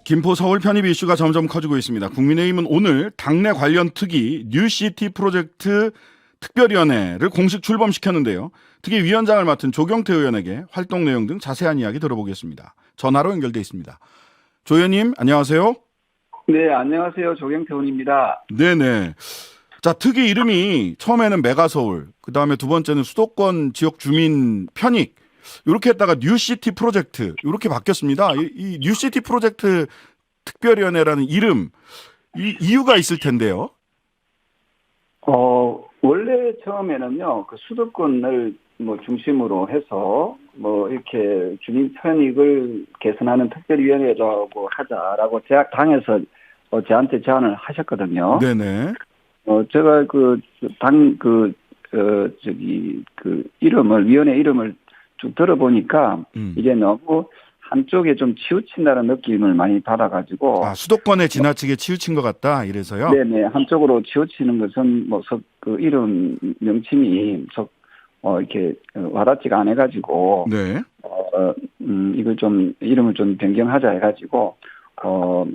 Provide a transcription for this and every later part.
김포 서울 편입 이슈가 점점 커지고 있습니다. 국민의힘은 오늘 당내 관련 특위 뉴시티 프로젝트 특별위원회를 공식 출범시켰는데요. 특위 위원장을 맡은 조경태 의원에게 활동 내용 등 자세한 이야기 들어보겠습니다. 전화로 연결돼 있습니다. 조 의원님 안녕하세요. 네, 안녕하세요. 조경태 의원입니다. 네네. 자, 특위 이름이 처음에는 메가서울, 그 다음에 두 번째는 수도권 지역 주민 편익, 이렇게 했다가 뉴시티 프로젝트 이렇게 바뀌었습니다. 이 뉴시티 프로젝트 특별위원회라는 이름, 이 이유가 있을 텐데요. 원래 처음에는요, 그 수도권을 중심으로 해서 이렇게 주민 편익을 개선하는 특별위원회라고 하자라고 당에서 저한테 제안을 하셨거든요. 네네. 제가 위원회 이름을 쭉 들어보니까 이게 너무 한쪽에 좀 치우친다는 느낌을 많이 받아가지고. 수도권에 지나치게 치우친 것 같다, 이래서요? 네네. 한쪽으로 치우치는 것은 이름 명칭이 이렇게 와닿지가 않아가지고. 네. 이걸 이름을 좀 변경하자 해가지고,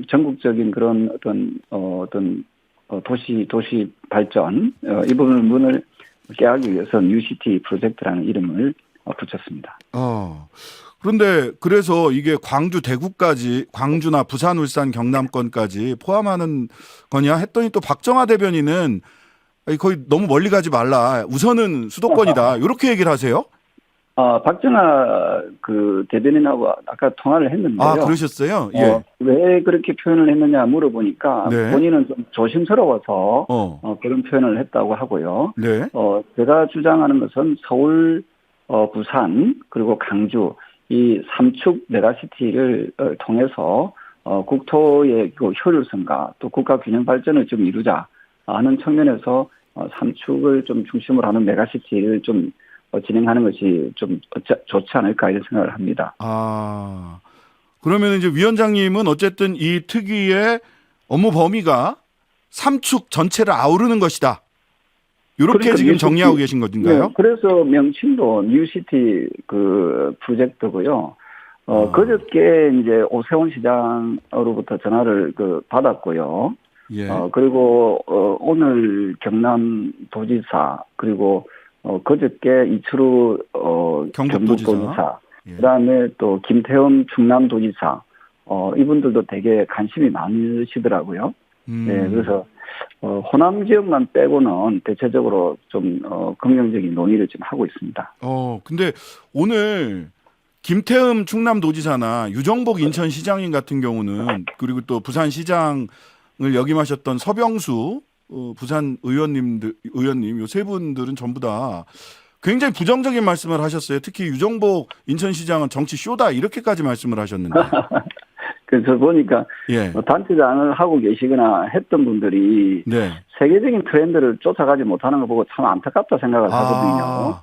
전국적인 그런 도시 발전, 이 부분을 깨하기 위해서 뉴시티 프로젝트라는 이름을 붙였습니다. 그런데 그래서 이게 광주, 대구까지, 광주나 부산, 울산, 경남권까지 포함하는 거냐 했더니 또 박정하 대변인은 거의 너무 멀리 가지 말라. 우선은 수도권이다. 이렇게 얘기를 하세요? 박정하 대변인하고 아까 통화를 했는데요. 그러셨어요? 예. 왜 그렇게 표현을 했느냐 물어보니까 네. 본인은 좀 조심스러워서 그런 표현을 했다고 하고요. 네. 제가 주장하는 것은 서울, 부산 그리고 강주 이 삼축 메가시티를 통해서 국토의 효율성과 또 국가 균형 발전을 좀 이루자 하는 측면에서 삼축을 좀 중심으로 하는 메가시티를 좀 진행하는 것이 좀 좋지 않을까 이런 생각을 합니다. 그러면 이제 위원장님은 어쨌든 이 특위의 업무 범위가 삼축 전체를 아우르는 것이다. 이렇게 그러니까 지금 정리하고 계신 건가요? 네, 그래서 명칭도 뉴시티 프로젝트고요. 그저께 이제 오세훈 시장으로부터 전화를 받았고요. 예. 그리고 오늘 경남도지사 그리고 그저께 이철우 경북도지사, 예. 그다음에 또 김태흠 충남도지사, 이분들도 되게 관심이 많으시더라고요. 네, 그래서 호남 지역만 빼고는 대체적으로 좀 긍정적인 논의를 지금 하고 있습니다. 근데 오늘 김태흠 충남도지사나 유정복 인천시장님 같은 경우는 그리고 또 부산시장을 역임하셨던 서병수 부산 의원님 요 세 분들은 전부 다 굉장히 부정적인 말씀을 하셨어요. 특히 유정복 인천시장은 정치 쇼다 이렇게까지 말씀을 하셨는데. 그래서 보니까 예. 단체장을 하고 계시거나 했던 분들이 네. 세계적인 트렌드를 쫓아가지 못하는 거 보고 참 안타깝다 생각을 하거든요.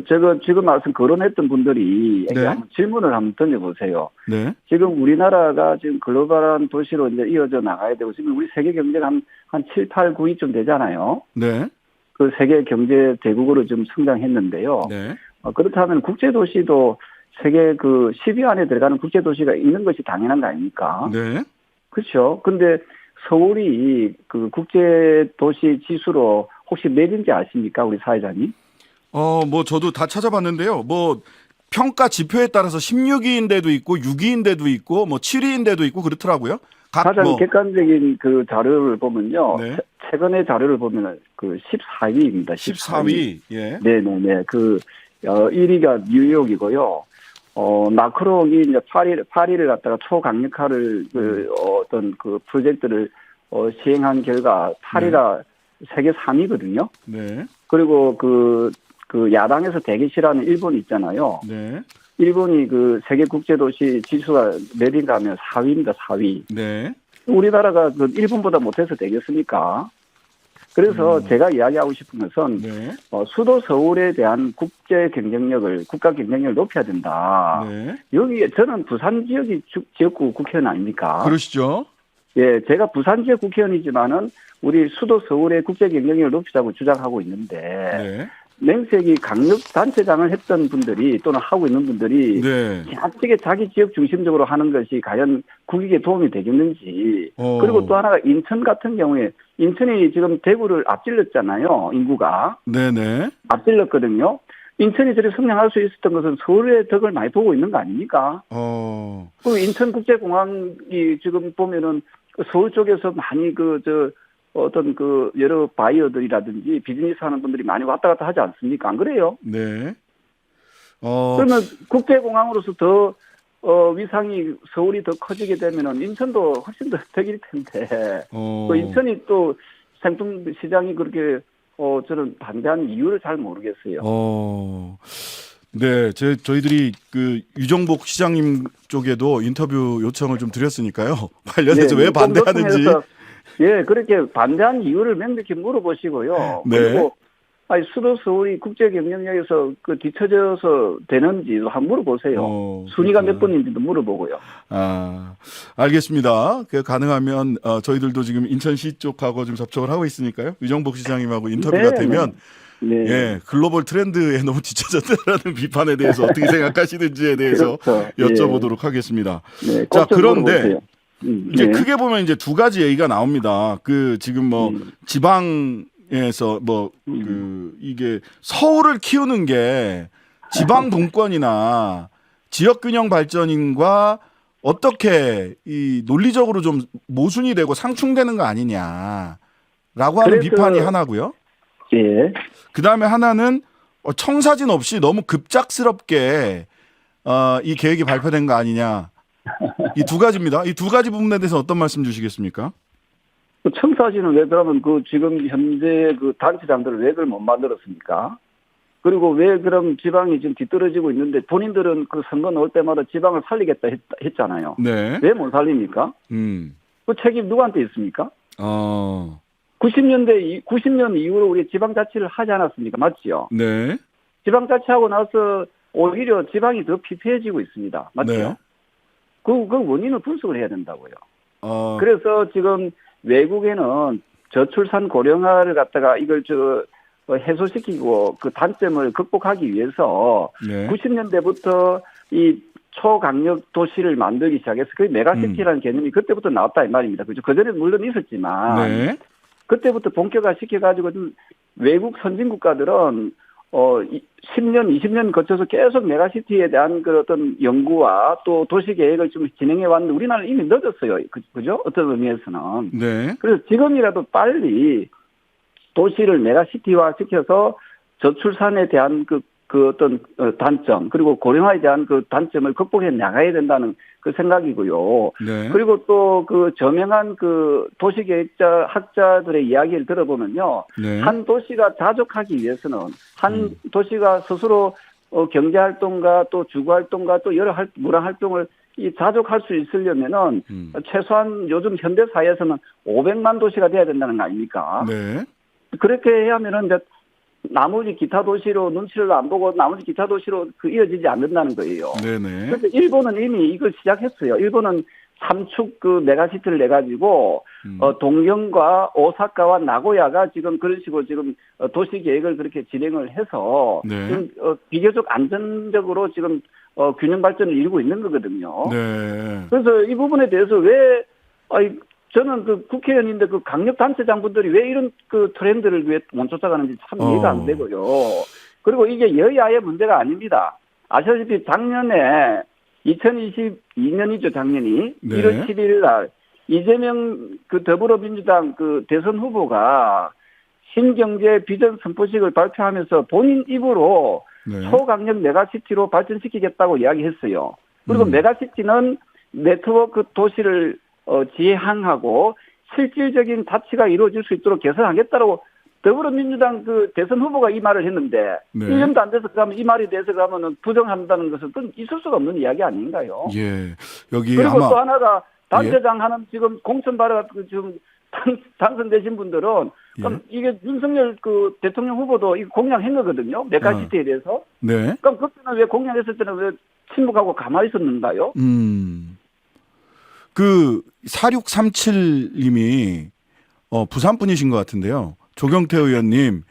제가 지금 말씀 거론했던 분들이 네. 한번 질문을 한번 던져보세요. 네. 지금 우리나라가 지금 글로벌한 도시로 이제 이어져 나가야 되고 지금 우리 세계 경제가 한 7, 8, 9위쯤 되잖아요. 네. 그 세계 경제 대국으로 좀 성장했는데요. 네. 그렇다면 국제도시도 세계 10위 안에 들어가는 국제도시가 있는 것이 당연한 거 아닙니까? 네. 그렇죠. 근데 서울이 국제도시 지수로 혹시 몇인지 아십니까? 우리 사회자님? 저도 다 찾아봤는데요. 평가 지표에 따라서 16위인데도 있고 6위인데도 있고 7위인데도 있고 그렇더라고요. 가장 객관적인 자료를 보면요. 네. 최근의 자료를 보면 14위입니다. 14위. 예. 네네네. 1위가 뉴욕이고요. 마크롱이 이제 파리를 갖다가 초강력화를 프로젝트를 시행한 결과 파리가 세계 3위거든요. 네. 그리고 야당에서 되게 싫어하는 일본 있잖아요. 네. 일본이 세계 국제도시 지수가 몇인가 하면 4위입니다. 4위. 네. 우리나라가 일본보다 못해서 되겠습니까? 그래서 제가 이야기하고 싶은 것은 네. 수도 서울에 대한 국가 경쟁력을 높여야 된다. 네. 여기 저는 부산 지역구 국회의원 아닙니까? 그러시죠? 예, 제가 부산 지역 국회의원이지만은 우리 수도 서울의 국제 경쟁력을 높이자고 주장하고 있는데 네. 맹세기 강력 단체장을 했던 분들이 또는 하고 있는 분들이 네. 지나치게 자기 지역 중심적으로 하는 것이 과연 국익에 도움이 되겠는지. 그리고 또 하나가 인천 같은 경우에 인천이 지금 대구를 앞질렀잖아요. 인구가. 네네. 앞질렀거든요. 인천이 저리 성장할 수 있었던 것은 서울의 덕을 많이 보고 있는 거 아닙니까? 그 인천국제공항이 지금 보면은 서울 쪽에서 많이 어떤 여러 바이어들이라든지 비즈니스 하는 분들이 많이 왔다 갔다 하지 않습니까? 안 그래요? 네. 그러면 국제공항으로서 더 위상이 서울이 더 커지게 되면은 인천도 훨씬 더 덕일 텐데 그 인천이 또 생뚱시장이 그렇게 저는 반대하는 이유를 잘 모르겠어요. 네, 저희들이 그 유정복 시장님 쪽에도 인터뷰 요청을 좀 드렸으니까요. 관련해서 왜 반대하는지. 예, 그렇게 반대한 이유를 명백히 물어보시고요. 네. 그리고 수도 서울이 국제 경쟁력에서 뒤처져서 되는지도 한번 물어보세요. 순위가 몇 번인지도 물어보고요. 알겠습니다. 가능하면 저희들도 지금 인천시 쪽하고 좀 접촉을 하고 있으니까요. 유정복 시장님하고 인터뷰가 되면 네. 예, 글로벌 트렌드에 너무 뒤처졌다라는 비판에 대해서 어떻게 생각하시는지에 대해서 그렇죠. 여쭤보도록 하겠습니다. 네, 자, 그런데 이제 네. 크게 보면 이제 두 가지 얘기가 나옵니다. 지금 지방에서 이게 서울을 키우는 게 지방 분권이나 지역 균형 발전인과 어떻게 이 논리적으로 좀 모순이 되고 상충되는 거 아니냐라고 하는 비판이 하나고요. 예. 그 다음에 하나는 청사진 없이 너무 급작스럽게 이 계획이 발표된 거 아니냐. 이 두 가지입니다. 이 두 가지 부분에 대해서 어떤 말씀 주시겠습니까? 청사진은 왜 그러면 지금 현재 단체장들을 왜 그걸 못 만들었습니까? 그리고 왜 그럼 지방이 지금 뒤떨어지고 있는데 본인들은 선거 나올 때마다 지방을 살리겠다 했잖아요. 네. 왜 못 살립니까? 그 책임 누구한테 있습니까? 90년 이후로 우리 지방자치를 하지 않았습니까? 맞지요? 네. 지방자치하고 나서 오히려 지방이 더 피폐해지고 있습니다. 맞죠? 네. 그 원인을 분석을 해야 된다고요. 그래서 지금 외국에는 저출산 고령화를 갖다가 이걸 해소시키고 그 단점을 극복하기 위해서 네. 90년대부터 이 초강력 도시를 만들기 시작해서 그 메가시티라는 개념이 그때부터 나왔다 이 말입니다. 그죠? 그전에 물론 있었지만 네. 그때부터 본격화 시켜가지고 외국 선진 국가들은 10년, 20년 거쳐서 계속 메가시티에 대한 어떤 연구와 또 도시 계획을 좀 진행해 왔는데 우리나라는 이미 늦었어요. 그죠? 어떤 의미에서는. 네. 그래서 지금이라도 빨리 도시를 메가시티화 시켜서 저출산에 대한 어떤 단점 그리고 고령화에 대한 단점을 극복해 나가야 된다는 그 생각이고요. 네. 그리고 또 저명한 도시계획자 학자들의 이야기를 들어보면요. 네. 한 도시가 자족하기 위해서는 한 도시가 스스로 경제활동과 또 주거활동과 또 여러 문화활동을 자족할 수 있으려면은 최소한 요즘 현대사회에서는 500만 도시가 돼야 된다는 거 아닙니까? 네. 그렇게 해야 하면은 나머지 기타 도시로 눈치를 안 보고 나머지 기타 도시로 이어지지 않는다는 거예요. 네네. 그래서 일본은 이미 이걸 시작했어요. 일본은 3축 메가시티를 내가지고 동경과 오사카와 나고야가 지금 그런 식으로 지금 도시 계획을 그렇게 진행을 해서 네. 지금 비교적 안전적으로 지금 균형 발전을 이루고 있는 거거든요. 네. 그래서 이 부분에 대해서 왜 저는 국회의원인데 강력 단체장분들이 왜 이런 트렌드를 왜 못 쫓아가는지 참 이해가 안 되고요. 그리고 이게 여야의 문제가 아닙니다. 아시다시피 작년에 2022년이죠, 작년이. 네. 1월 11일 날 이재명 더불어민주당 대선 후보가 신경제 비전 선포식을 발표하면서 본인 입으로 네. 초강력 메가시티로 발전시키겠다고 이야기했어요. 그리고 메가시티는 네트워크 도시를 지향하고 실질적인 자치가 이루어질 수 있도록 개선하겠다고 더불어민주당 대선 후보가 이 말을 했는데 네. 1년도 안 돼서 그러면 이 말에 대해서 그러면은 부정한다는 것은 또 있을 수가 없는 이야기 아닌가요? 예. 여기 그리고 아마 또 하나가 단체장 하는 지금 공천 발언 지금 당선되신 분들은 그럼 이게 윤석열 대통령 후보도 이거 공약한 거거든요. 메가시티에 대해서. 네. 그럼 그때는 왜 공약했을 때는 왜 침묵하고 가만히 있었는가요? 4637님이 부산 분이신 것 같은데요. 조경태 의원님,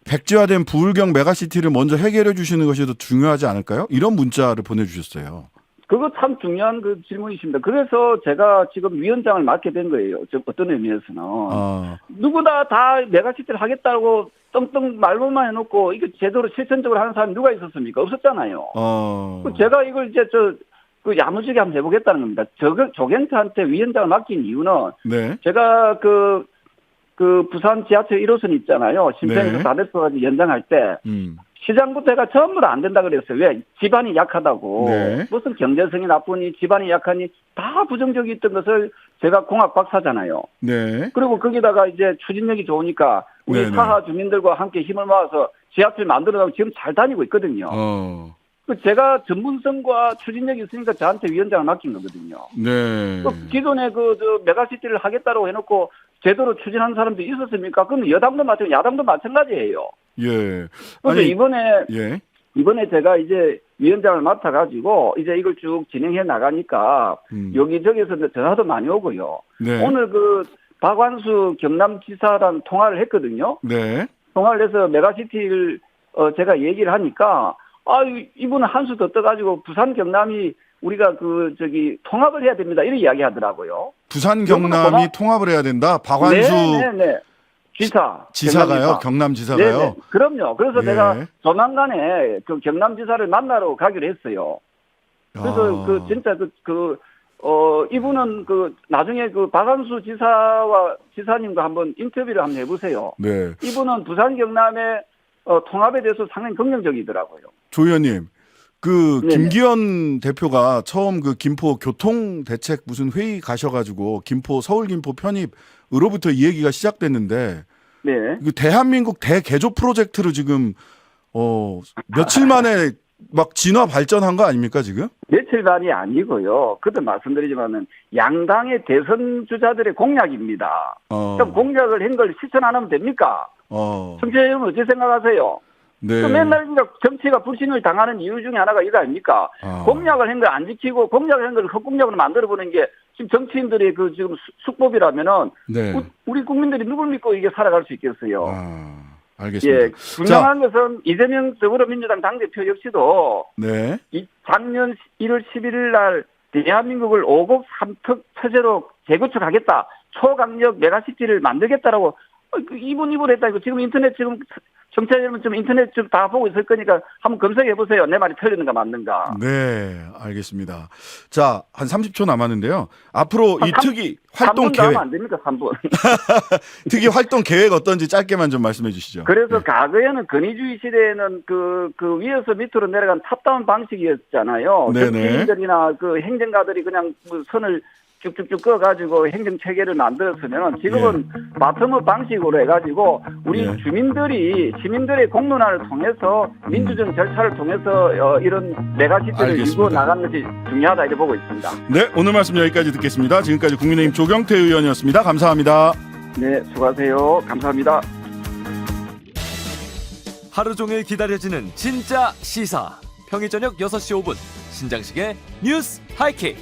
백지화된 부울경 메가시티를 먼저 해결해 주시는 것이 더 중요하지 않을까요? 이런 문자를 보내주셨어요. 그거 참 중요한 그 질문이십니다. 그래서 제가 지금 위원장을 맡게 된 거예요. 어떤 의미에서는. 누구나 다 메가시티를 하겠다고 떵떵 말로만 해놓고 이거 제대로 실천적으로 하는 사람이 누가 있었습니까? 없었잖아요. 제가 이걸 이제 야무지게 한번 해보겠다는 겁니다. 조경태한테 위원장을 맡긴 이유는 네. 제가 그 부산 지하철 1호선 있잖아요. 심평에서 네. 다대포까지 연장할 때 시장부터 해가 전부 다 안 된다 그랬어요. 왜? 집안이 약하다고. 네. 무슨 경제성이 나쁘니 집안이 약하니 다 부정적이 있던 것을 제가 공학 박사잖아요. 네. 그리고 거기다가 이제 추진력이 좋으니까 우리 네네. 사하 주민들과 함께 힘을 모아서 지하철 만들어가고 지금 잘 다니고 있거든요. 제가 전문성과 추진력이 있으니까 저한테 위원장을 맡긴 거거든요. 네. 기존에 메가시티를 하겠다고 해놓고 제대로 추진하는 사람도 있었습니까? 그럼 여당도 마찬가지, 야당도 마찬가지예요. 예. 그래서 예. 이번에 제가 이제 위원장을 맡아가지고 이제 이걸 쭉 진행해 나가니까 여기저기서 전화도 많이 오고요. 네. 오늘 박완수 경남지사랑 통화를 했거든요. 네. 통화를 해서 메가시티를 제가 얘기를 하니까 이분은 한 수 더 떠가지고 부산 경남이 우리가 통합을 해야 됩니다. 이런 이야기 하더라고요. 부산 경남이 통합을 해야 된다. 박완수 네. 지사가요? 경남지사가요? 네네. 그럼요. 그래서 예. 내가 조만간에 경남지사를 만나러 가기로 했어요. 그래서 진짜 이분은 나중에 박완수 지사님과 한번 인터뷰를 한번 해보세요. 네. 이분은 부산 경남의 통합에 대해서 상당히 긍정적이더라고요. 조 의원님, 김기현 대표가 처음 김포 교통대책 무슨 회의 가셔가지고 서울 김포 편입으로부터 이 얘기가 시작됐는데, 네. 대한민국 대개조 프로젝트로 지금 며칠 만에 막 진화 발전한 거 아닙니까 지금? 며칠 만이 아니고요. 그때 말씀드리지만은 양당의 대선 주자들의 공약입니다. 그럼 공약을 한 걸 실천 안 하면 됩니까? 청취자 여러분 어떻게 생각하세요? 네. 맨날 정치가 불신을 당하는 이유 중에 하나가 이거 아닙니까? 공약을 한 걸 안 지키고 공약을 한 걸 헛공약으로 만들어보는 게 지금 정치인들의 지금 수법이라면은 네. 우리 국민들이 누굴 믿고 이게 살아갈 수 있겠어요? 알겠습니다. 예, 분명한 것은 이재명 더불어민주당 당대표 역시도 네. 작년 1월 11일 날 대한민국을 5국 3특 체제로 재구축하겠다. 초강력 메가시티를 만들겠다라고 이분 했다. 이거 지금 인터넷 청취자 여러분 지금 인터넷 다 보고 있을 거니까 한번 검색해 보세요. 내 말이 틀리는가 맞는가. 네, 알겠습니다. 자, 한 30초 남았는데요. 앞으로 이 특이 활동 3분 계획. 안 됩니까? 3분. 특이 활동 계획 어떤지 짧게만 좀 말씀해 주시죠. 그래서 과거에는 건의주의 시대에는 위에서 밑으로 내려간 탑다운 방식이었잖아요. 네네. 정치인들이나 행정가들이 그냥 선을 쭉쭉쭉 꺼가지고 행정 체계를 만들었으면 지금은 바텀업 방식으로 해가지고 우리 시민들의 공론화를 통해서 민주적 절차를 통해서 이런 메가시티를 이루어 나가는 것이 중요하다 이렇게 보고 있습니다. 네, 오늘 말씀 여기까지 듣겠습니다. 지금까지 국민의힘 조경태 의원이었습니다. 감사합니다. 네, 수고하세요. 감사합니다. 하루 종일 기다려지는 진짜 시사. 평일 저녁 6시 5분 신장식의 뉴스 하이킥.